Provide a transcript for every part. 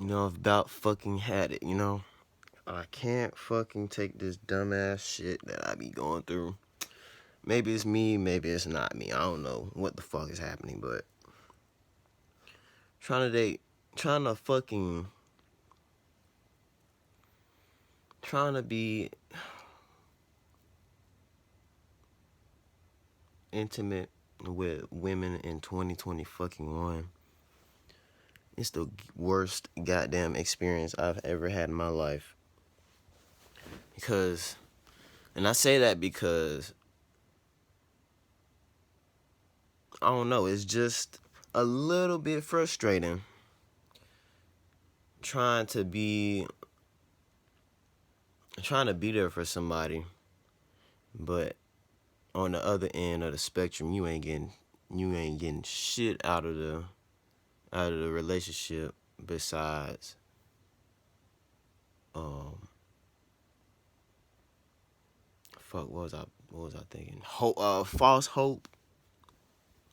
I've about fucking had it, I can't fucking take this dumbass shit that I be going through. Maybe it's me, maybe it's not me. I don't know what the fuck is happening, but trying to date, trying to fucking, trying to be intimate with women in 2020 fucking one. It's the worst goddamn experience I've ever had in my life. Because, and I say that because, I don't know, it's just a little bit frustrating trying to be there for somebody, but on the other end of the spectrum, you ain't getting shit out of the relationship besides what was I thinking? False hope.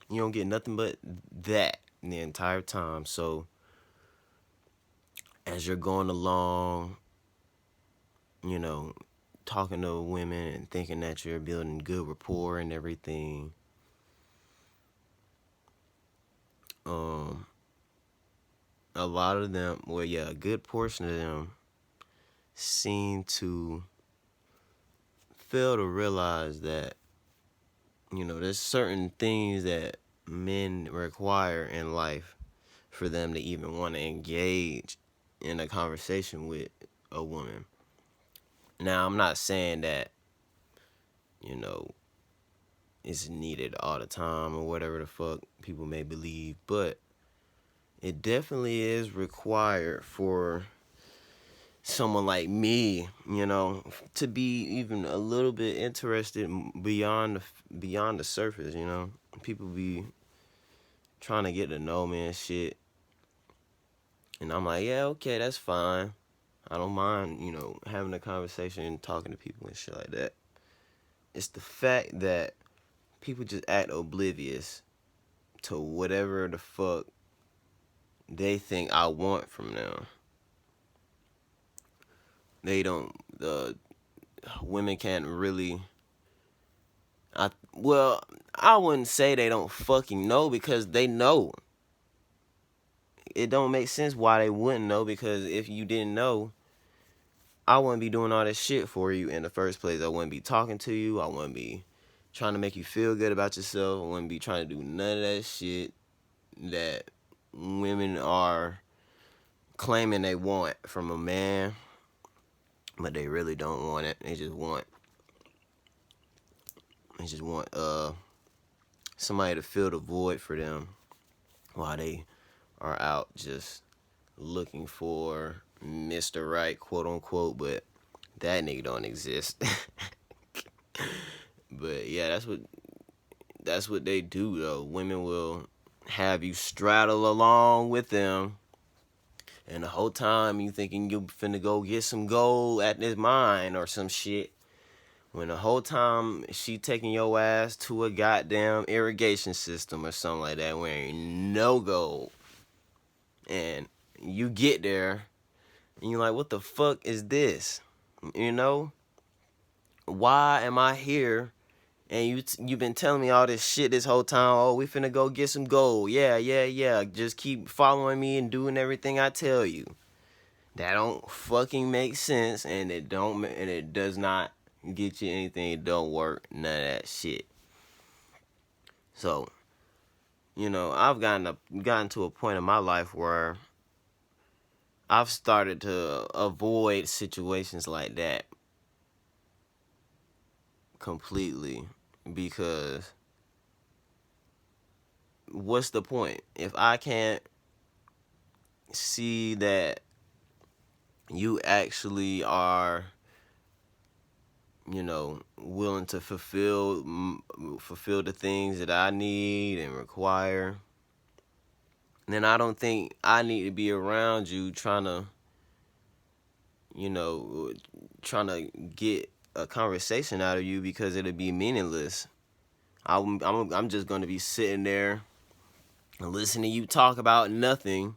You don't get nothing but that the entire time. So as you're going along, talking to women and thinking that you're building good rapport and everything, a lot of them, a good portion of them seem to fail to realize that, there's certain things that men require in life for them to even want to engage in a conversation with a woman. Now, I'm not saying that, it's needed all the time or whatever the fuck people may believe, but it definitely is required for someone like me, to be even a little bit interested beyond the surface, People be trying to get to know me and shit. And I'm like, yeah, okay, that's fine. I don't mind, having a conversation and talking to people and shit like that. It's the fact that people just act oblivious to whatever the fuck they think I want from them. They don't, women can't really, I wouldn't say they don't fucking know, because they know. It don't make sense why they wouldn't know, because if you didn't know, I wouldn't be doing all this shit for you in the first place. I wouldn't be talking to you. I wouldn't be trying to make you feel good about yourself. I wouldn't be trying to do none of that shit that women are claiming they want from a man, but they really don't want it. They just want somebody to fill the void for them while they are out just looking for Mr. Right, quote unquote, but that nigga don't exist. But yeah, that's what they do though. Women will have you straddle along with them, and the whole time you thinking you finna go get some gold at this mine or some shit, when the whole time she taking your ass to a goddamn irrigation system or something like that where ain't no gold. And you get there and you're like, what the fuck is this? Why am I here? And you've been telling me all this shit this whole time. Oh, we finna go get some gold. Yeah. Just keep following me and doing everything I tell you. That don't fucking make sense, and it does not get you anything. It don't work. None of that shit. So, I've gotten to a point in my life where I've started to avoid situations like that completely, because what's the point if I can't see that you actually are, willing to fulfill the things that I need and require? Then I don't think I need to be around you trying to get a conversation out of you, because it'll be meaningless. I'm just going to be sitting there and listening to you talk about nothing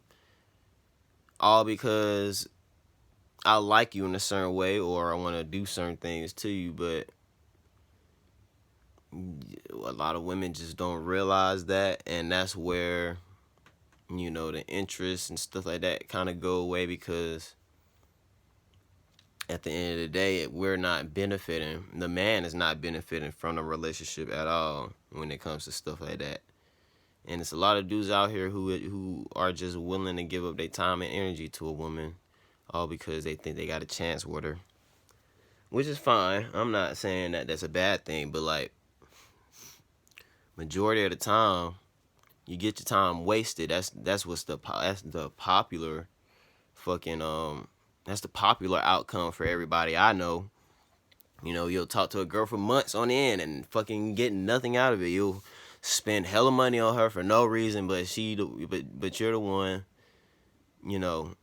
all because I like you in a certain way or I want to do certain things to you. But a lot of women just don't realize that, and that's where, you know, the interest and stuff like that kind of go away, because at the end of the day, we're not benefiting. The man is not benefiting from the relationship at all when it comes to stuff like that. And it's a lot of dudes out here who are just willing to give up their time and energy to a woman, all because they think they got a chance with her, which is fine. I'm not saying that that's a bad thing, but like, majority of the time, you get your time wasted. That's the popular fucking that's the popular outcome for everybody I know. You know, you'll talk to a girl for months on end and fucking get nothing out of it. You'll spend hella money on her for no reason, but you're the one, you know,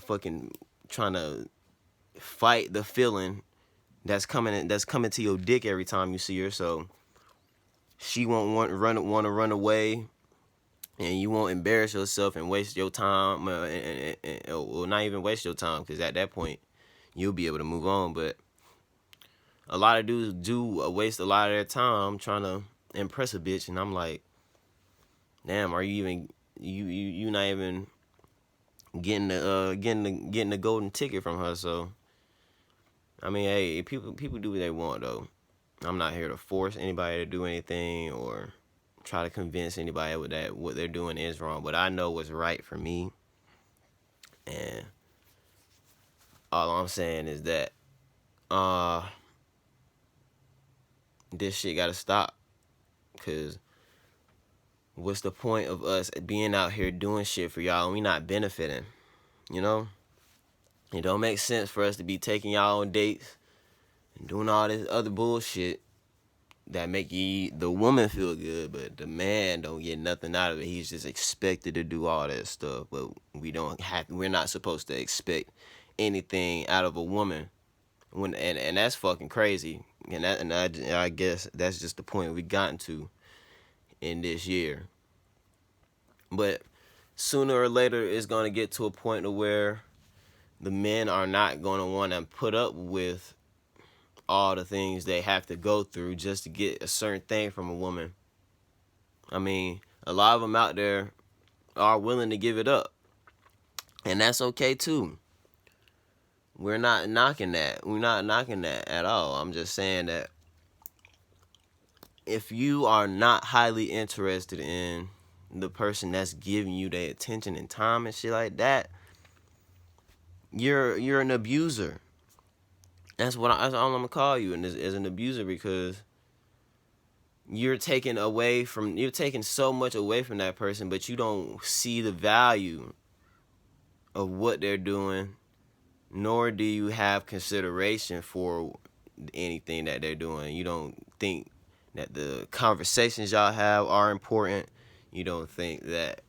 fucking trying to fight the feeling that's coming to your dick every time you see her. So she won't want to run away, and you won't embarrass yourself and waste your time, or not even waste your time, because at that point you'll be able to move on. But a lot of dudes do waste a lot of their time trying to impress a bitch, and I'm like, damn, are you even you not even getting the golden ticket from her? So I mean, hey, people do what they want though. I'm not here to force anybody to do anything or try to convince anybody that what they're doing is wrong, but I know what's right for me, and all I'm saying is that this shit gotta stop, because what's the point of us being out here doing shit for y'all and we not benefiting, you know? It don't make sense for us to be taking y'all on dates and doing all this other bullshit that make the woman feel good, but the man don't get nothing out of it. He's just expected to do all that stuff, but we're not supposed to expect anything out of a woman. And that's fucking crazy. And I guess that's just the point we gotten to in this year. But sooner or later, it's gonna get to a point where the men are not gonna want to put up with all the things they have to go through just to get a certain thing from a woman. I mean, a lot of them out there are willing to give it up, and that's okay too. We're not knocking that. We're not knocking that at all. I'm just saying that if you are not highly interested in the person that's giving you their attention and time and shit like that, you're an abuser. That's all I'm gonna call you, and as an abuser, because you're taking so much away from that person, but you don't see the value of what they're doing, nor do you have consideration for anything that they're doing. You don't think that the conversations y'all have are important. You don't think that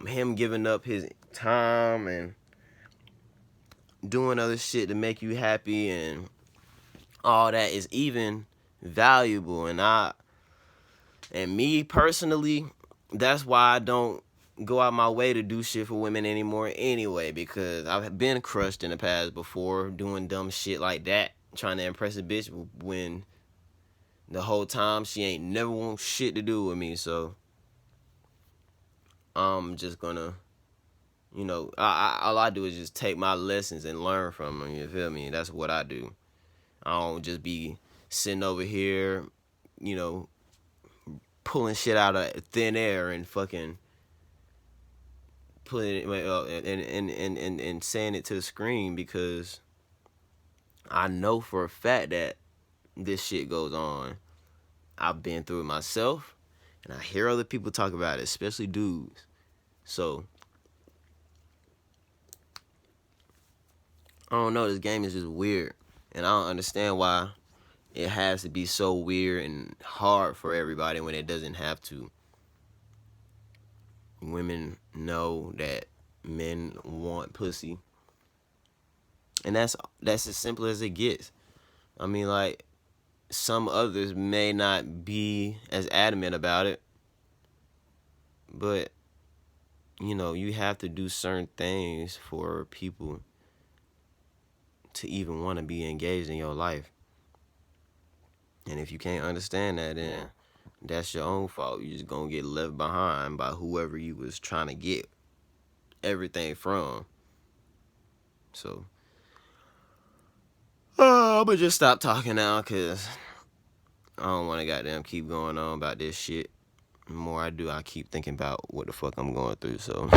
him giving up his time and doing other shit to make you happy and all that is even valuable. And me personally, that's why I don't go out my way to do shit for women anymore anyway, because I've been crushed in the past before doing dumb shit like that, trying to impress a bitch when the whole time she ain't never want shit to do with me. So I'm just gonna, you know, all I do is just take my lessons and learn from them, you feel me? That's what I do. I don't just be sitting over here, you know, pulling shit out of thin air and fucking putting it and saying it to the screen, because I know for a fact that this shit goes on. I've been through it myself, and I hear other people talk about it, especially dudes. So I don't know, this game is just weird, and I don't understand why it has to be so weird and hard for everybody when it doesn't have to. Women know that men want pussy, and that's as simple as it gets. I mean, like, some others may not be as adamant about it, but you know, you have to do certain things for people to even want to be engaged in your life. And if you can't understand that, then that's your own fault. You just gonna get left behind by whoever you was trying to get everything from. So, I'm gonna just stop talking now, cause I don't want to goddamn keep going on about this shit. The more I do, I keep thinking about what the fuck I'm going through. So.